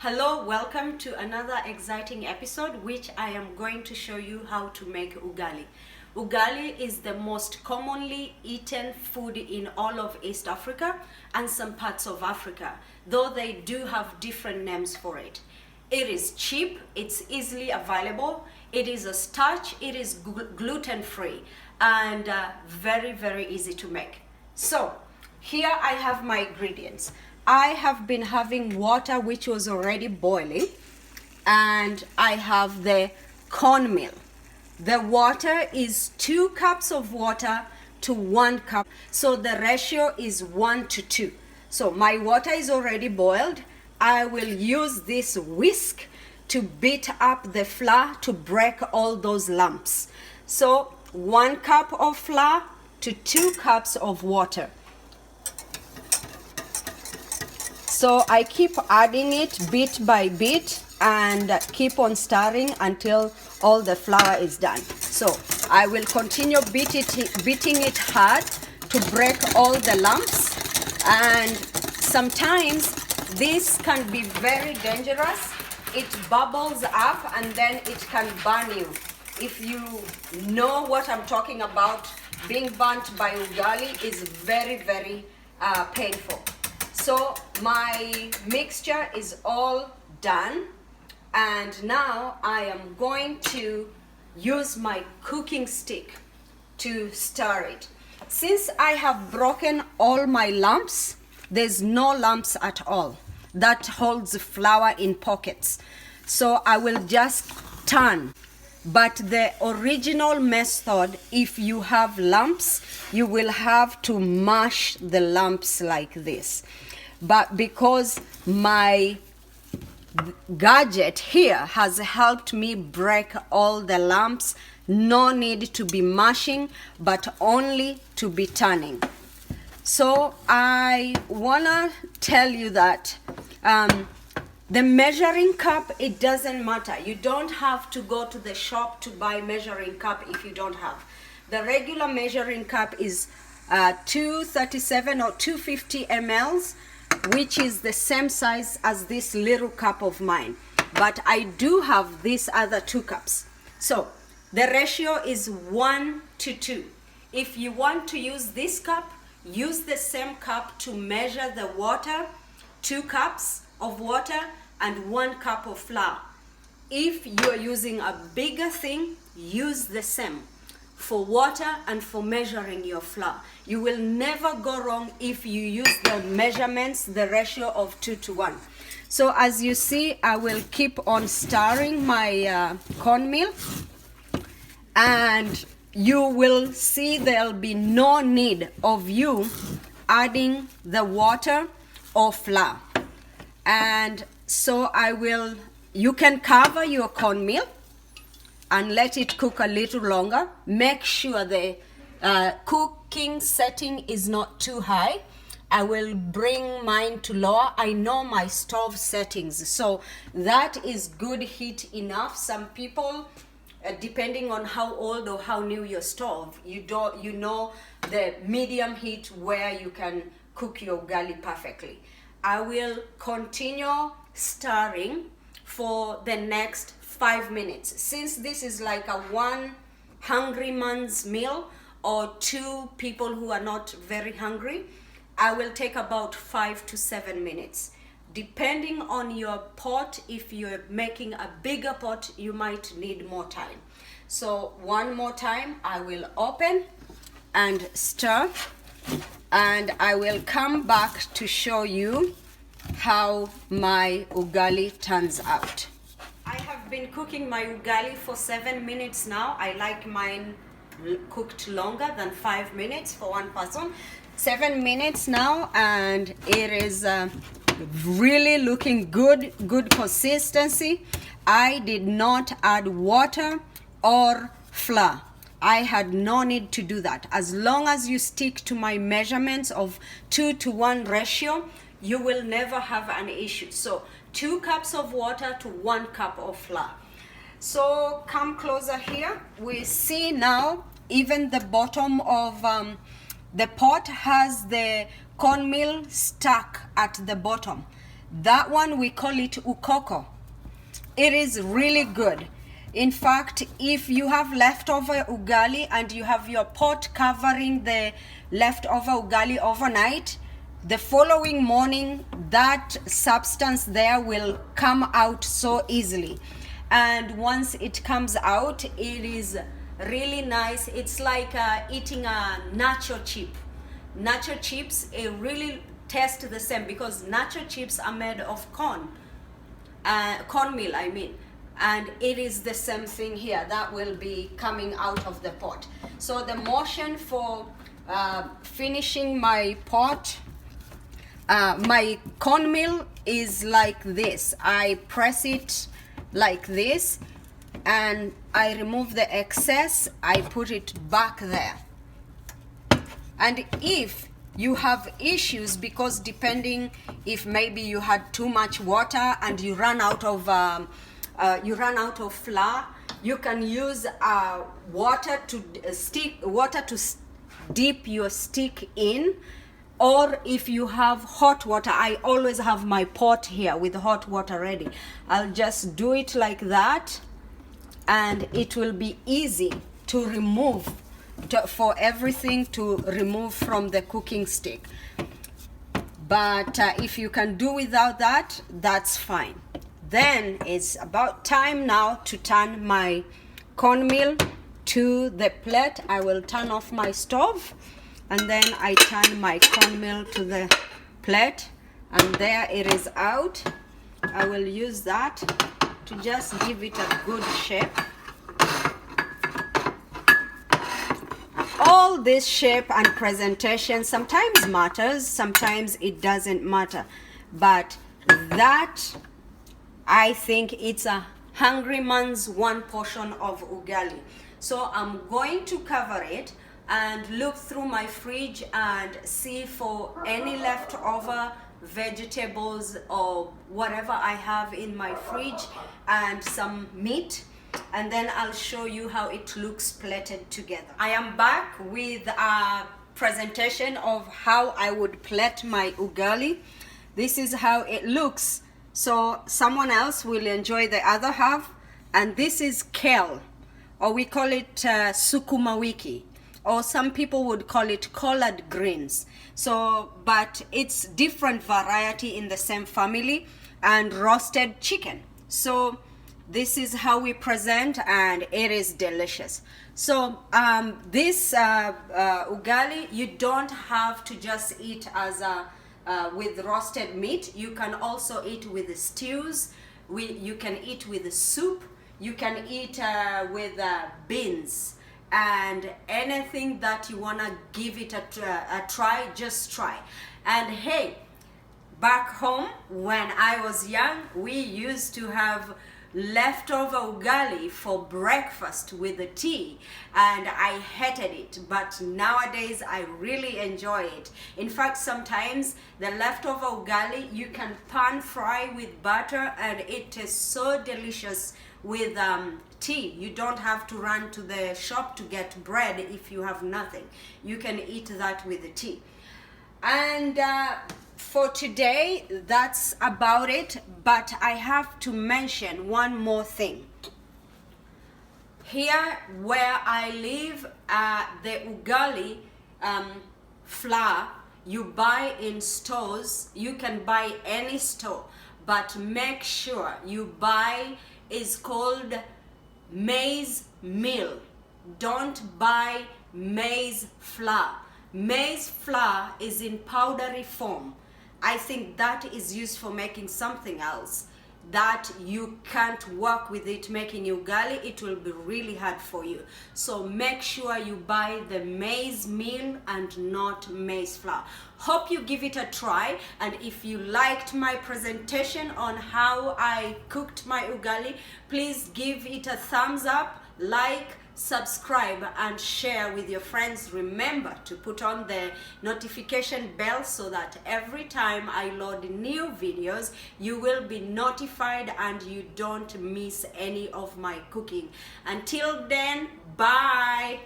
Hello, welcome to another exciting episode which I am going to show you how to make ugali. Ugali is the most commonly eaten food in all of East Africa and some parts of Africa, though they do have different names for it. It is cheap, it's easily available, it is a starch, it is gluten-free and very easy to make. So here I have my ingredients. I have been having water which was already boiling, and I have the cornmeal. The water is 2 cups of water to 1 cup, so the ratio is 1 to 2. So my water is already boiled. I will use this whisk to beat up the flour to break all those lumps. So 1 cup of flour to 2 cups of water. So I keep adding it bit by bit and keep on stirring until all the flour is done. So I will continue beating it hard to break all the lumps, and sometimes this can be very dangerous. It bubbles up and then it can burn you. If you know what I'm talking about, being burnt by ugali is very painful. So my mixture is all done, and now I am going to use my cooking stick to stir it. Since I have broken all my lumps, there's no lumps at all. That holds flour in pockets. So I will just turn. But the original method, if you have lumps, you will have to mash the lumps like this. But because my gadget here has helped me break all the lumps, no need to be mashing, but only to be turning. So I wanna tell you that the measuring cup, it doesn't matter. You don't have to go to the shop to buy measuring cup if you don't have. The regular measuring cup is 237 or 250 mLs, which is the same size as this little cup of mine. But I do have these other 2 cups. So the ratio is 1 to 2. If you want to use this cup, use the same cup to measure the water, 2 cups of water and 1 cup of flour. If you're using a bigger thing, use the same for water and for measuring your flour. You will never go wrong if you use the measurements, the ratio of 2 to 1. So as you see, I will keep on stirring my cornmeal, and you will see there'll be no need of you adding the water or flour. And so you can cover your cornmeal and let it cook a little longer. Make sure the cooking setting is not too high. I will bring mine to lower. I know my stove settings, so that is good heat enough. Some people, depending on how old or how new your stove, you know the medium heat where you can cook your ugali perfectly. I will continue stirring for the next 5 minutes. Since this is like a 1 hungry man's meal or 2 people who are not very hungry, I will take about 5 to 7 minutes. Depending on your pot, if you're making a bigger pot, you might need more time. So one more time, I will open and stir, and I will come back to show you how my ugali turns out. I have been cooking my ugali for 7 minutes now. I like mine cooked longer than 5 minutes for one person. 7 minutes now, and it is really looking good consistency. I did not add water or flour. I had no need to do that. As long as you stick to my measurements of 2 to 1 ratio, you will never have an issue. So 2 cups of water to 1 cup of flour. So come closer here. We see now even the bottom of the pot has the cornmeal stuck at the bottom. That one we call it ukoko. It is really good. In fact, if you have leftover ugali and you have your pot covering the leftover ugali overnight, the following morning that substance there will come out so easily. And once it comes out, it is really nice. It's like eating a nacho chip. Nacho chips, it really tastes the same because nacho chips are made of cornmeal, I mean. And it is the same thing here that will be coming out of the pot. So the motion for finishing my pot, my cornmeal is like this. I press it like this and I remove the excess, I put it back there. And if you have issues, because depending if maybe you had too much water and you run out of flour, you can use water to dip your stick in. Or if you have hot water, I always have my pot here with hot water ready. I'll just do it like that and it will be easy to remove, for everything to remove from the cooking stick. But if you can do without that, that's fine. Then it's about time now to turn my cornmeal to the plate. I will turn off my stove and then I turn my cornmeal to the plate and there it is out. I will use that to just give it a good shape. All this shape and presentation sometimes matters, sometimes it doesn't matter, but that, I think it's a hungry man's one portion of ugali. So I'm going to cover it and look through my fridge and see for any leftover vegetables or whatever I have in my fridge and some meat, and then I'll show you how it looks plated together. I am back with a presentation of how I would plate my ugali. This is how it looks, so someone else will enjoy the other half. And this is kale, or we call it sukuma wiki, or some people would call it collard greens. So, but it's different variety in the same family, and roasted chicken. So this is how we present and it is delicious. So this ugali, you don't have to just eat as with roasted meat. You can also eat with stews. You can eat with soup. You can eat with beans, and anything that you want to give it a try, just try. And hey, back home when I was young, we used to have leftover ugali for breakfast with the tea, and I hated it, but nowadays I really enjoy it. In fact, sometimes the leftover ugali you can pan fry with butter and it tastes so delicious with tea. You don't have to run to the shop to get bread if you have nothing. You can eat that with the tea. And for today, that's about it, but I have to mention one more thing. Here where I live, the ugali flour you buy in stores. You can buy any store, but make sure you buy, is called Maize Meal. Don't buy maize flour. Maize flour is in powdery form. I think that is used for making something else that you can't work with it making ugali. It will be really hard for you. So make sure you buy the maize meal and not maize flour. Hope you give it a try, and if you liked my presentation on how I cooked my ugali, please give it a thumbs up, like, subscribe and share with your friends. Remember to put on the notification bell so that every time I load new videos you will be notified and you don't miss any of my cooking. Until then, bye.